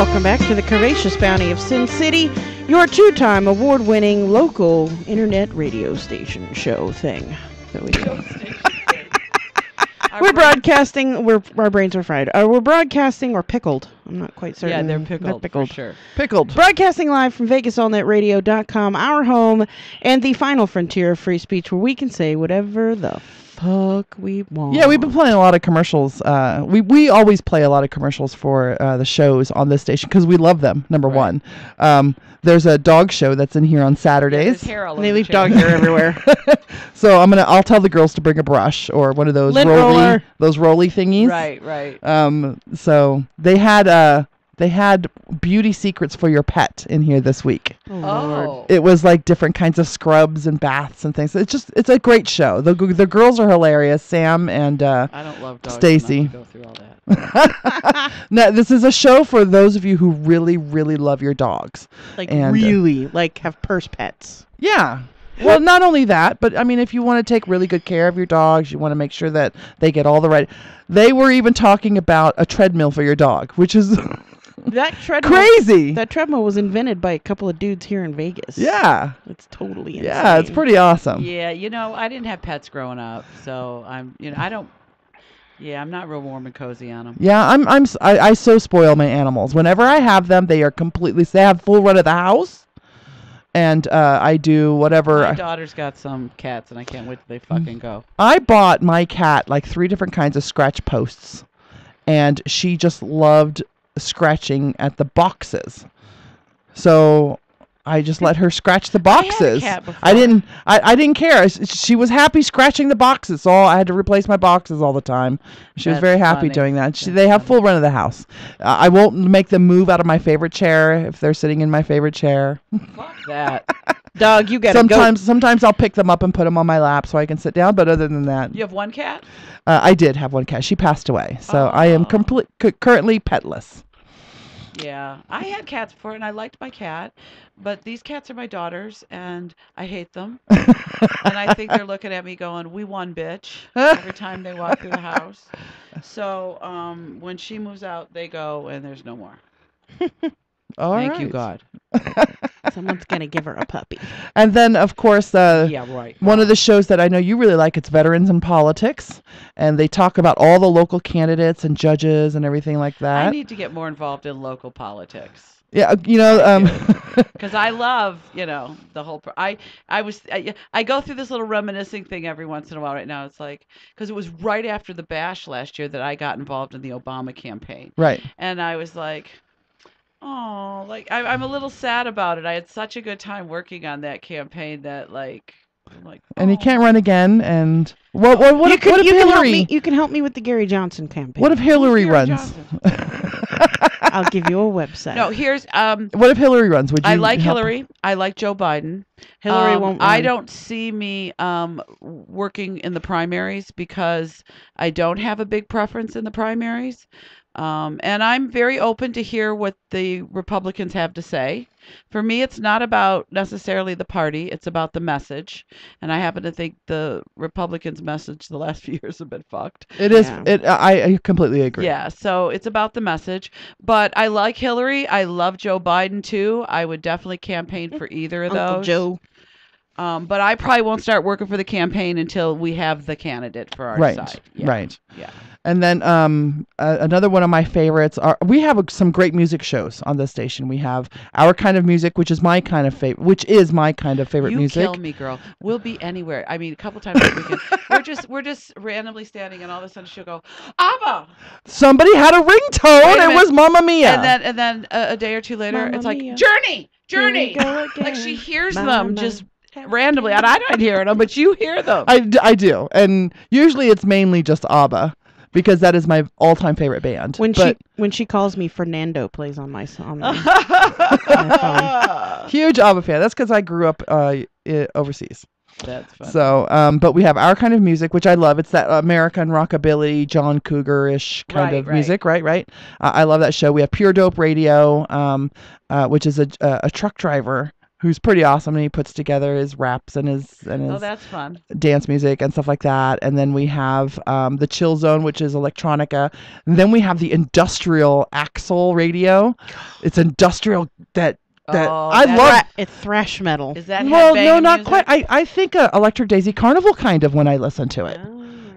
Welcome back to the Curvaceous Bounty of Sin City, your two-time award-winning local internet radio station show thing that we do. We're broadcasting. Our brains are fried. We're broadcasting or pickled. I'm not quite certain. Yeah, they're pickled. For sure. Pickled. Broadcasting live from VegasAllNetRadio.com, our home and the final frontier of free speech, where we can say whatever the fuck we want. Yeah, we've been playing a lot of commercials. We always play a lot of commercials for the shows on this station because we love them. Number one. There's a dog show that's in here on Saturdays. And they leave dog hair everywhere. So I'll tell the girls to bring a brush or one of those rolly thingies. Right. So they had beauty secrets for your pet in here this week. Oh. It was like different kinds of scrubs and baths and things. It's a great show. The girls are hilarious. Sam and I don't love dogs. Stacy. Go through all that. No, this is a show for those of you who really, really love your dogs. Like have purse pets. Yeah. Well, not only that, but I mean, if you want to take really good care of your dogs, you want to make sure that they get all the right. They were even talking about a treadmill for your dog, which is that treadmill, crazy. That treadmill was invented by a couple of dudes here in Vegas. Yeah. It's totally insane. Yeah, it's pretty awesome. Yeah, I didn't have pets growing up, so I'm not real warm and cozy on them. Yeah, I so spoil my animals. Whenever I have them, they have full run of the house. And I do whatever. My daughter's got some cats, and I can't wait till they fucking go. I bought my cat like 3 different kinds of scratch posts, and she just loved scratching at the boxes. So I just let her scratch the boxes. I had a cat before. I didn't care. She was happy scratching the boxes. So I had to replace my boxes all the time. She was very happy doing that. They have full run of the house. I won't make them move out of my favorite chair if they're sitting in my favorite chair. Fuck that. Dog, you gotta go. Sometimes I'll pick them up and put them on my lap so I can sit down. But other than that, you have one cat? I did have one cat. She passed away, so I am currently petless. Yeah, I had cats before, and I liked my cat, but these cats are my daughter's, and I hate them. And I think they're looking at me going, "We won, bitch," every time they walk through the house. So when she moves out, they go, and there's no more. Thank you, God. Someone's going to give her a puppy. And then, of course, one of the shows that I know you really like, it's Veterans in Politics. And they talk about all the local candidates and judges and everything like that. I need to get more involved in local politics. Yeah, because I love, the whole. I go through this little reminiscing thing every once in a while. Right now, it's like because it was right after the bash last year that I got involved in the Obama campaign. Right. And I was like, oh, I'm a little sad about it. I had such a good time working on that campaign that I'm like. And he can't run again. And what if Hillary? You can help me with the Gary Johnson campaign. What if Hillary runs? I'll give you a website. No, here's what if Hillary runs? Would you? I like Hillary. I like Joe Biden. Hillary won't run. I don't see me working in the primaries because I don't have a big preference in the primaries. And I'm very open to hear what the Republicans have to say. For me, it's not about necessarily the party. It's about the message. And I happen to think the Republicans' message the last few years have been fucked. It is. I completely agree. Yeah. So it's about the message. But I like Hillary. I love Joe Biden, too. I would definitely campaign for either of those. Uncle Joe. But I probably won't start working for the campaign until we have the candidate for our side. Yeah. Right. Yeah. And then another one of my favorites we have some great music shows on this station. We have Our Kind of Music, which is my kind of favorite music. You kill me, girl. We'll be anywhere. I mean, a couple times a weekend. We're just randomly standing, and all of a sudden she'll go, ABBA. Somebody had a ringtone. It was Mamma Mia. And then a day or two later, Mamma it's like Mia. Journey. Like she hears them just randomly. And I'm not hearing them, but you hear them. I do, and usually it's mainly just ABBA. Because that is my all-time favorite band. When she calls me, Fernando plays on my phone. Huge ABBA fan. That's because I grew up overseas. That's fun. So, but we have Our Kind of Music, which I love. It's that American rockabilly, John Cougar-ish kind of music, right? I love that show. We have Pure Dope Radio, which is a truck driver who's pretty awesome, and he puts together his raps and his Oh, that's fun. dance music and stuff like that. And then we have the Chill Zone, which is electronica. And then we have the Industrial Axle Radio. It's industrial that I love. It's thrash metal. Is that Well, no, headbanging not music? quite. I think Electric Daisy Carnival kind of when I listen to it. Oh.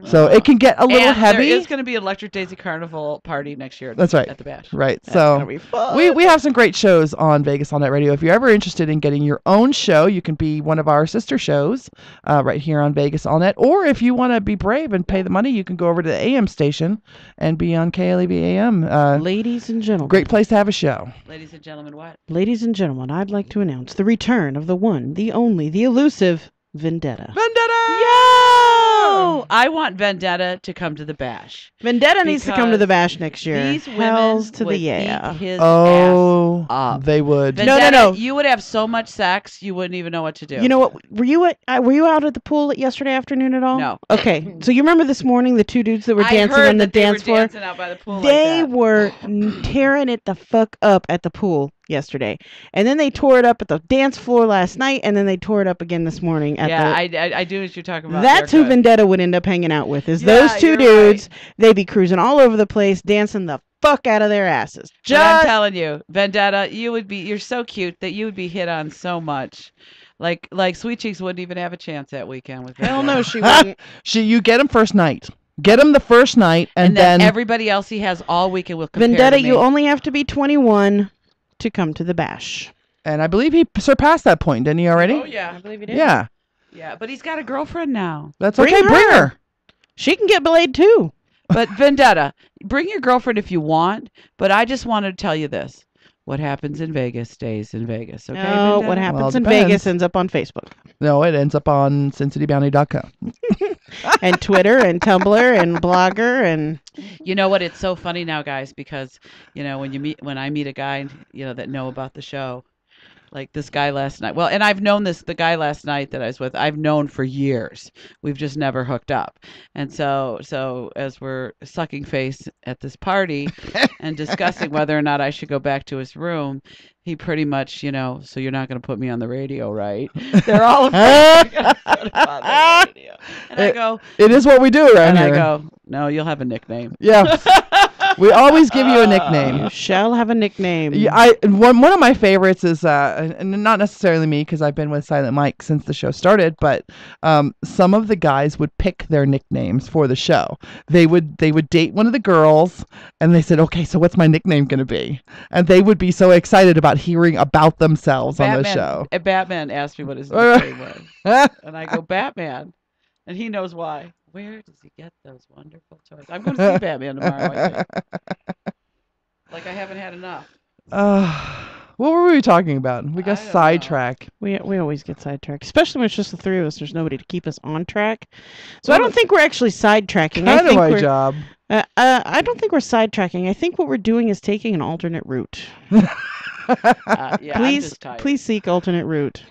So it can get a little and heavy. There is going to be an Electric Daisy Carnival party next year. That's right. At the Bash. Right. That's So gonna be fun. we have some great shows on Vegas All Night Radio. If you're ever interested in getting your own show, you can be one of our sister shows right here on Vegas All Net. Or if you want to be brave and pay the money, you can go over to the AM station and be on KLEB AM. Ladies and gentlemen. Great place to have a show. Ladies and gentlemen, what? Ladies and gentlemen, I'd like to announce the return of the one, the only, the elusive Vendetta. Vendetta! Yo! I want Vendetta to come to the Bash. Vendetta needs to come to the Bash next year. These women Hells to would the yeah. beat his Oh, ass up. they would. Vendetta, No. You would have so much sex, you wouldn't even know what to do. You know what? Were you out at the pool yesterday afternoon at all? No. Okay. So you remember this morning the two dudes that were I dancing heard on the that they dance were floor? dancing out by the pool They like that. were tearing it the fuck up at the pool yesterday, and then they tore it up at the dance floor last night, and then they tore it up again this morning. At I do what you're talking about. That's They're who good. Vendetta would end up hanging out with. Is Yeah, those two you're dudes? They'd be cruising all over the place, dancing the fuck out of their asses. But I'm telling you, Vendetta, you're so cute that you would be hit on so much. Like Sweet Cheeks wouldn't even have a chance that weekend with Vendetta. Hell no, she wouldn't. You get him first night. Get him the first night, and then then everybody else he has all weekend will compare Vendetta, to me. you only have to be 21 to come to the Bash. and I believe he surpassed that point, didn't he already? Oh yeah, I believe you did. Yeah. yeah. But he's got a girlfriend now. That's Bring okay. Bring her. her. She can get belayed too. But Vendetta, bring your girlfriend if you want. But I just wanted to tell you this: what happens in Vegas stays in Vegas. Okay. No, Vendetta? what happens Well, it in depends. Vegas ends up on Facebook No, it ends up on SinCityBounty.com. and Twitter and Tumblr and Blogger and You know what? It's so funny now, guys, because when I meet a guy, that know about the show, like this guy last night. Well, and I've known the guy last night that I was with. I've known for years. We've just never hooked up. And so as we're sucking face at this party and discussing whether or not I should go back to his room, he pretty much, so you're not going to put me on the radio, right? They're all afraid I'm going to put him on the radio. And I go, It is what we do around and here. I go, no, you'll have a nickname. Yeah. We always give you a nickname. you shall have a nickname. Yeah, one of my favorites is and not necessarily me because I've been with Silent Mike since the show started, but some of the guys would pick their nicknames for the show. They would date one of the girls, and they said, "Okay, so what's my nickname going to be?" And they would be so excited about hearing about themselves on the show. Batman asked me what his nickname was, and I go Batman, and he knows why. Where does he get those wonderful toys? I'm going to see Batman tomorrow. I think. Like I haven't had enough. What were we talking about? We I got don't know. sidetracked. We always get sidetracked, especially when it's just the three of us. There's nobody to keep us on track. So I don't think we're actually sidetracking. I Kind of think my we're, job. I don't think we're sidetracking. I think what we're doing is taking an alternate route. Yeah, I'm Please, just tired. please seek alternate route.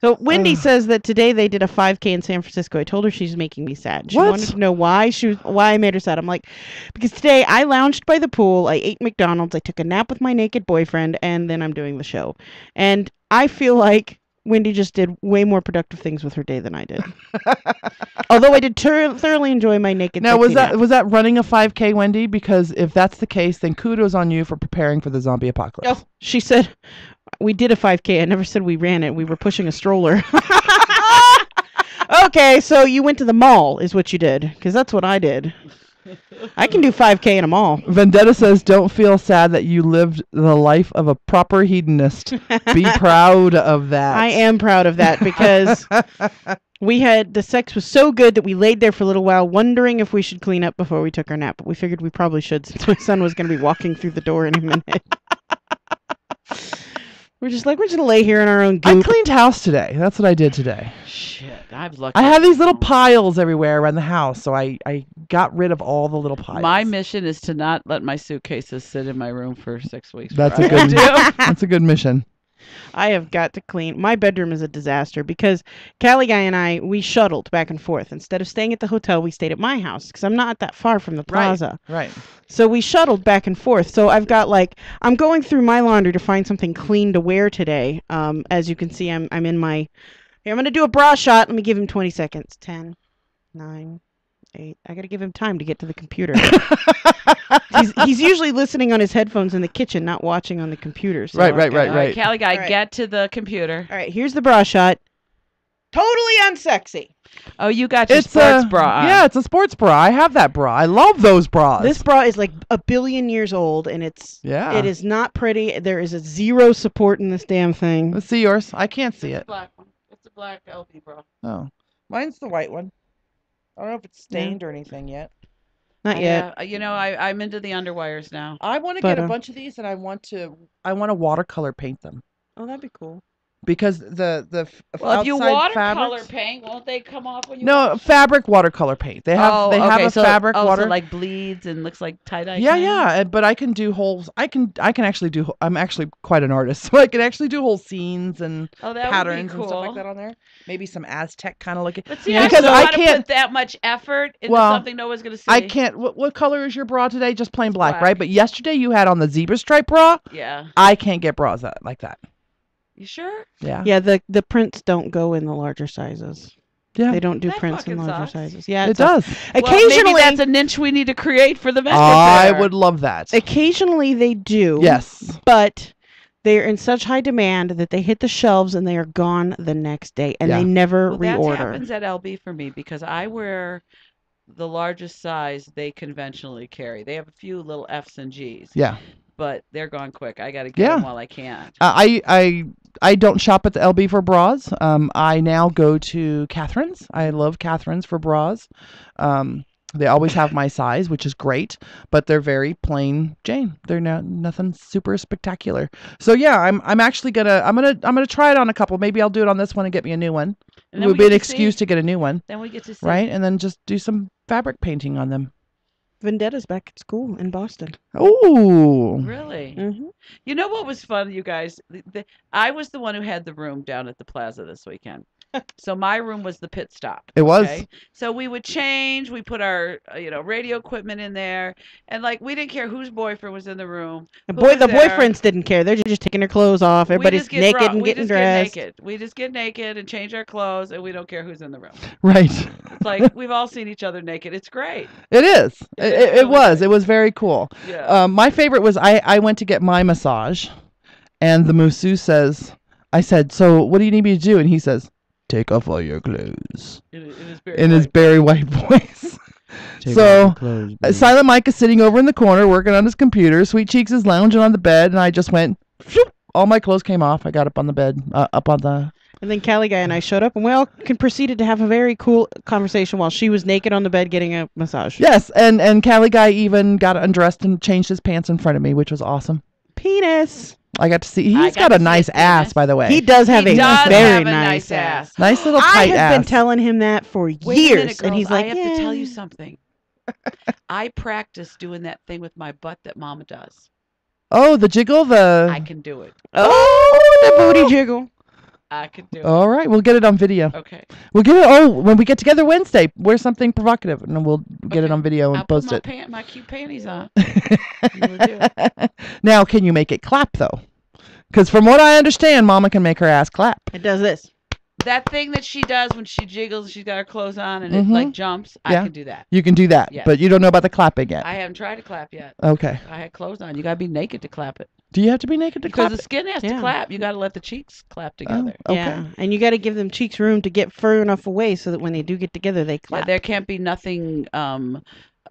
So Wendy says that today they did a 5K in San Francisco. I told her she's making me sad. She What? wanted to know why I made her sad. I'm like, because today I lounged by the pool, I ate McDonald's, I took a nap with my naked boyfriend, and then I'm doing the show. And I feel like Wendy just did way more productive things with her day than I did. Although I did thoroughly enjoy my naked. Now, was sexy nap. that running a 5K, Wendy? Because if that's the case, then kudos on you for preparing for the zombie apocalypse. Oh, she said we did a 5K. I never said we ran it. We were pushing a stroller. Okay, so you went to the mall is what you did, because that's what I did. I can do 5K in a mall. Vendetta says, "Don't feel sad that you lived the life of a proper hedonist. Be proud of that." I am proud of that because the sex was so good that we laid there for a little while wondering if we should clean up before we took our nap, but we figured we probably should since my son was going to be walking through the door in a minute. We're just going to lay here in our own I goop. cleaned house today. That's what I did today. Shit, I've looked. I had these little piles everywhere around the house, so I got rid of all the little piles. My mission is to not let my suitcases sit in my room for 6 weeks. That's before a I good. do. That's a good mission. I have got to clean. My bedroom is a disaster because Callie Guy and I, we shuttled back and forth. Instead of staying at the hotel, we stayed at my house because I'm not that far from the plaza. Right. So we shuttled back and forth. So I've got I'm going through my laundry to find something clean to wear today. As you can see, I'm in my. Here, I'm going to do a bra shot. Let me give him 20 seconds. 10, 9, 8. I got to give him time to get to the computer. He's usually listening on his headphones in the kitchen, not watching on the computer. So Right. Callie Guy, right. get to the computer. All right, here's the bra shot. Totally unsexy. Oh, you got your sports bra on. Yeah, it's a sports bra. I have that bra. I love those bras. This bra is like 1 billion years old, and it is not pretty. There is a zero support in this damn thing. Let's see yours. I can't see it. Black one. It's a black LB bra. Oh, mine's the white one. I don't know if it's stained or anything yet. Not yet. I'm into the underwires now. I want to get a bunch of these, and I want to watercolor paint them. Oh, that'd be cool. Because the if you watercolor fabrics, paint, won't they come off when you? No, fabric watercolor paint. They have a fabric water. So like bleeds and looks like tie-dye. Yeah. But I can do wholes. I can actually do. I'm actually quite an artist, so I can actually do whole scenes and patterns and stuff like that on there. Maybe some Aztec kind of looking. But see, because I can't put that much effort into something no one's gonna see. I can't. What color is your bra today? Just plain black, right? But yesterday you had on the zebra stripe bra. Yeah. I can't get bras like that. You sure? Yeah. Yeah, the prints don't go in the larger sizes. Yeah. They don't do prints in larger sizes. Yeah, it does. Occasionally, maybe that's a niche we need to create for the vendor fair. I would love that. Occasionally they do. Yes. But they're in such high demand that they hit the shelves and they are gone the next day, and they never reorder. That happens at LB for me because I wear the largest size they conventionally carry. They have a few little F's and G's. Yeah. But they're gone quick. I got to get them while I can. I don't shop at the LB for bras. I now go to Catherine's. I love Catherine's for bras. They always have my size, which is great, but they're very plain Jane. They're nothing super spectacular. So yeah, I'm actually gonna try it on a couple. Maybe I'll do it on this one and get me a new one. It would be an excuse to get a new one. Then we get to see. Right, and then just do some fabric painting on them. Vendetta's back at school in Boston. Oh, really? Mm-hmm. You know what was fun, you guys? I was the one who had the room down at the plaza this weekend. So my room was the pit stop. It was. So we would change. We put our radio equipment in there, and we didn't care whose boyfriend was in the room. The boyfriends didn't care. They're just taking their clothes off. Everybody's naked and getting dressed. We just get naked and change our clothes, and we don't care who's in the room. Right. It's like we've all seen each other naked. It's great. It is. It was. It was very cool. Yeah. My favorite was I went to get my massage, and the masseuse I said, so what do you need me to do? And he says, take off all your clothes. In his very white voice. So Silent Mike is sitting over in the corner working on his computer. Sweet Cheeks is lounging on the bed, and I just went, shoop, all my clothes came off. I got up on the bed, And then Callie Guy and I showed up, and we all proceeded to have a very cool conversation while she was naked on the bed getting a massage. Yes, and Callie Guy even got undressed and changed his pants in front of me, which was awesome. Penis. I got to see. He's got a nice ass, by the way. He does have a very nice ass. Nice little tight ass. I have been telling him that for years, and he's like, I have to tell you something. I practice doing that thing with my butt that Mama does. Oh, the jiggle, I can do it. Oh, the booty jiggle. I can do it. All right, we'll get it on video. Okay. We'll get it. Oh, when we get together Wednesday, wear something provocative, and then we'll get it on video and post it. I'll put my cute panties on. Now, can you make it clap though? Because from what I understand, Mama can make her ass clap. It does this. That thing that she does when she jiggles, she's got her clothes on and it jumps. I can do that. You can do that, yes. But you don't know about the clapping yet. I haven't tried to clap yet. Okay. I had clothes on. You got to be naked to clap it. Do you have to be naked to clap? Because the skin has to clap. You got to let the cheeks clap together. Oh, okay. Yeah, and you got to give them cheeks room to get far enough away so that when they do get together, they clap. Yeah, there can't be nothing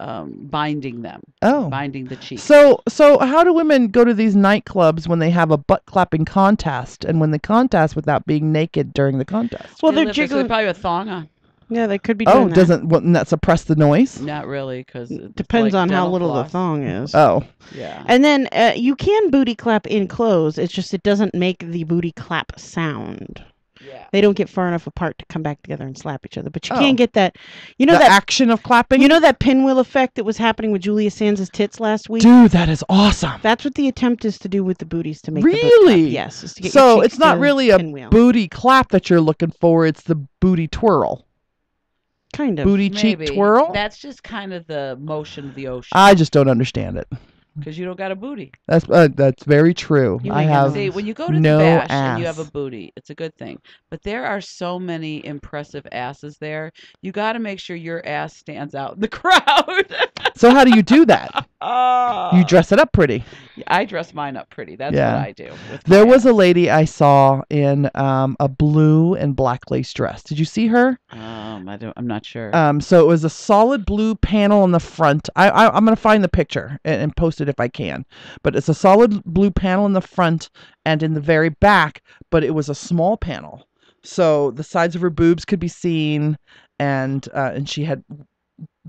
binding them. Binding the cheeks. So how do women go to these nightclubs when they have a butt clapping contest and when the contest without being naked during the contest? Well, they're jiggling. Probably a thong on. Yeah, they could be doing that. Wouldn't that suppress the noise? Not really, because it depends on how little the thong is. Oh. Yeah. And then you can booty clap in clothes. It's just it doesn't make the booty clap sound. Yeah. They don't get far enough apart to come back together and slap each other. But you Oh. can't get that. You know the that action of clapping. You know that pinwheel effect that was happening with Julia Sands' tits last week? Dude, that is awesome. That's what the attempt is to do with the booties to make Really? the boot clap. Yes. Is to get your So cheeks it's not to really a pinwheel. booty clap that you're looking for. It's the booty twirl. Kind of. Booty cheek Maybe. twirl. That's just kind of the motion of the ocean. I just don't understand it. Because you don't got a booty. That's very true. You I make it have See, when you go to no the bash and you have a ass. booty, it's a good thing. But there are so many impressive asses there. You got to make sure your ass stands out in the crowd. So how do you do that? Oh. You dress it up pretty. I dress mine up pretty. That's Yeah. what I do. With There my was a ass. lady I saw in a blue and black lace dress. Did you see her? I'm not sure. So it was a solid blue panel in the front. I'm gonna find the picture and post it if I can. But it's a solid blue panel in the front and in the very back. But it was a small panel, so the sides of her boobs could be seen, and she had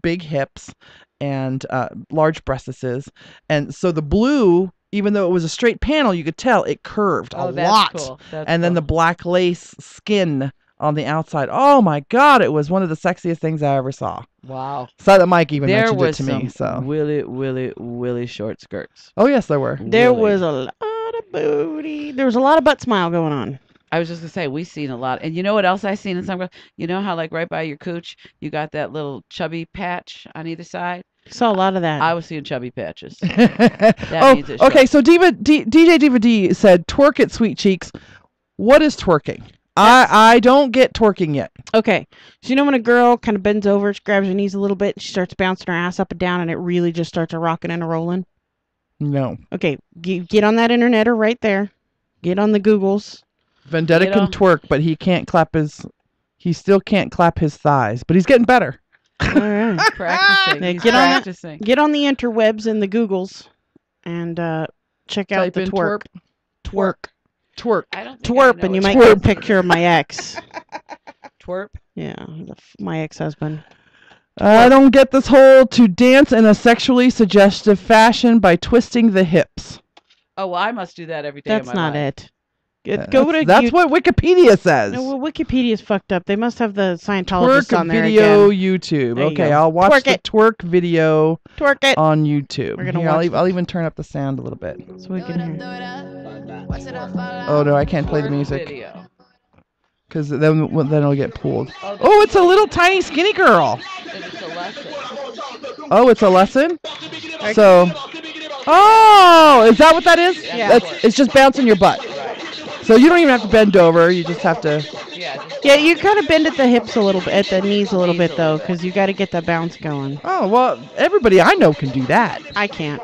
big hips and large breastises, and so the blue, even though it was a straight panel, you could tell it curved a that's lot. Cool. That's And then cool. the black lace skin on the outside. Oh my God, it was one of the sexiest things I ever saw. Wow. So that Mike even There mentioned it was to some me. So willy short skirts. oh yes, there were. There Really. was a lot of booty. There was a lot of butt smile going on. I was just gonna say we've seen a lot, and you know what else I seen in some girls? You know how like right by your cooch you got that little chubby patch on either side. Saw a lot of that. I was seeing chubby patches. Oh, means it's okay. short. So DJ Diva D said, "Twerk it, sweet cheeks." What is twerking? I don't get twerking yet. Okay. So you know when a girl kind of bends over, she grabs her knees a little bit, she starts bouncing her ass up and down, and it really just starts a rocking and a rolling? No. Okay. Get on that interneter right there. Get on the Googles. Vendetta You can know? twerk, but he still can't clap his thighs, but he's getting better. All right. Practicing. Now He's get on that- practicing. Get on the interwebs and the Googles and check out Type the in twerk. Twerk. I don't think I Twerp, know and you what might get a picture of my ex. twerp. Yeah, my ex-husband. I don't get this whole to dance in a sexually suggestive fashion by twisting the hips. Oh well, I must do that every day. That's of my not life. it. Go to That's what Wikipedia says. No, well, Wikipedia's fucked up. They must have the Scientologists Twerk on there video again. YouTube. There you Okay, go. I'll watch Twerk the it. twerk video Twerk it. on YouTube. We're gonna Here, watch I'll even turn up the sound a little bit. So we can hear. Oh no, I can't play the Twerk music Video. because then it'll get pulled. Oh, it's a little tiny skinny girl. And it's a lesson. Oh, it's a lesson. So, oh, is that what that is? Yeah. It's just bouncing your butt. Right. So you don't even have to bend over. You just have to. Yeah. Just Yeah, you kind of bend at the hips a little bit, at the knees a little Knees bit a though, little bit. because you got to get that bounce going. Oh well, everybody I know can do that. I can't.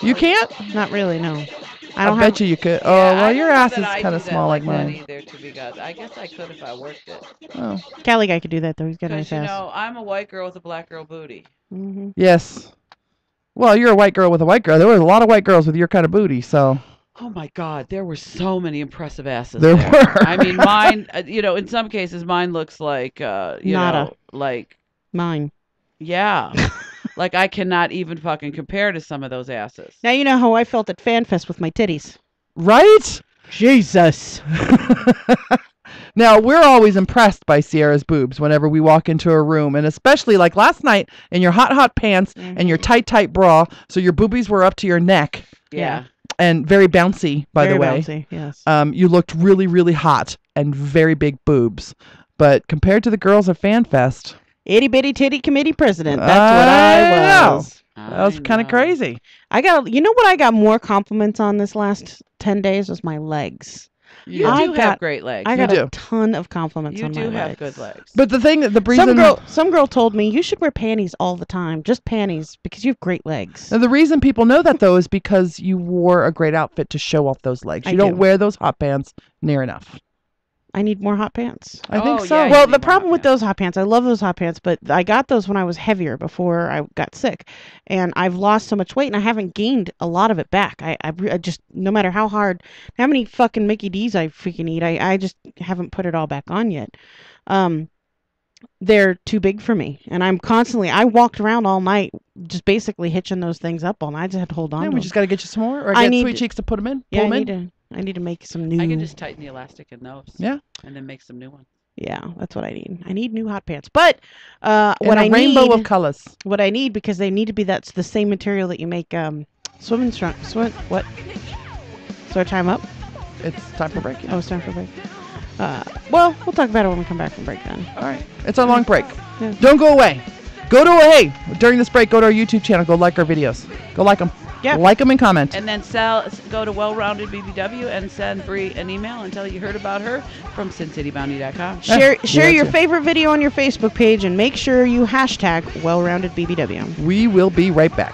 You can't? Not really. No. I I don't bet you could. Oh Yeah, well, I your don't know ass that is I kind do of that small like that mine. either, to be honest. I guess I could if I worked it. Oh Cali guy could do that though. He's got a Because nice you ass. know, I'm a white girl with a black girl booty. Mm-hmm. yes. Well, you're a white girl with a white girl. There was a lot of white girls with your kind of booty, so Oh my God, there were so many impressive asses. there there. were. I mean, mine. In some cases, mine looks like Nada. know, like Mine. yeah, like I cannot even fucking compare to some of those asses. Now you know how I felt at FanFest with my titties. Right? Jesus. Now, we're always impressed by Sierra's boobs whenever we walk into a room, and especially like last night in your hot pants and your tight bra, so your boobies were up to your neck Yeah. and very bouncy, by Very the way. bouncy, yes. You looked really, really hot and very big boobs. But compared to the girls at FanFest, Itty bitty titty committee president. That's what I know. was. that was kind of know. crazy. You know what I got more compliments on this last 10 days was my legs. You I do got- have great legs. I got do. a ton of compliments You on my do have legs. good legs. But the reason Some girl told me you should wear panties all the time, just panties, because you have great legs. the reason people know that though is because you wore a great outfit to show off those legs. I You don't do. wear those hot pants near enough. I need more hot pants. I think Oh, so. yeah, you Well, need the more problem hot with pants. those hot pants, I love those hot pants, but I got those when I was heavier before I got sick, and I've lost so much weight, and I haven't gained a lot of it back. I just, no matter how many fucking Mickey D's I freaking eat, I just haven't put it all back on yet. They're too big for me, and I walked around all night just basically hitching those things up all night. I just had to hold on Yeah, to we them. just got to get you some more, or I get need Sweet to- Cheeks to put them in. Yeah, Pull I 'em need in. to I need to make some new. I can just tighten the elastic in those. Yeah. And then make some new ones. Yeah, that's what I need. I need new hot pants. But what In a I rainbow need, of colors. what I need, because they need to be that's the same material that you make swim what? So our time up? It's time for break. Yeah. Oh, it's time for break. Well, we'll talk about it when we come back from break then. All right. It's our long break. Yeah. Don't go away. During this break, go to our YouTube channel. Go like our videos. Go like them. Yeah. Like them and comment. And then go to Well-Rounded BBW and send Bree an email and tell you heard about her from SinCityBounty.com. Share your favorite video on your Facebook page and make sure you hashtag Well-Rounded BBW. We will be right back.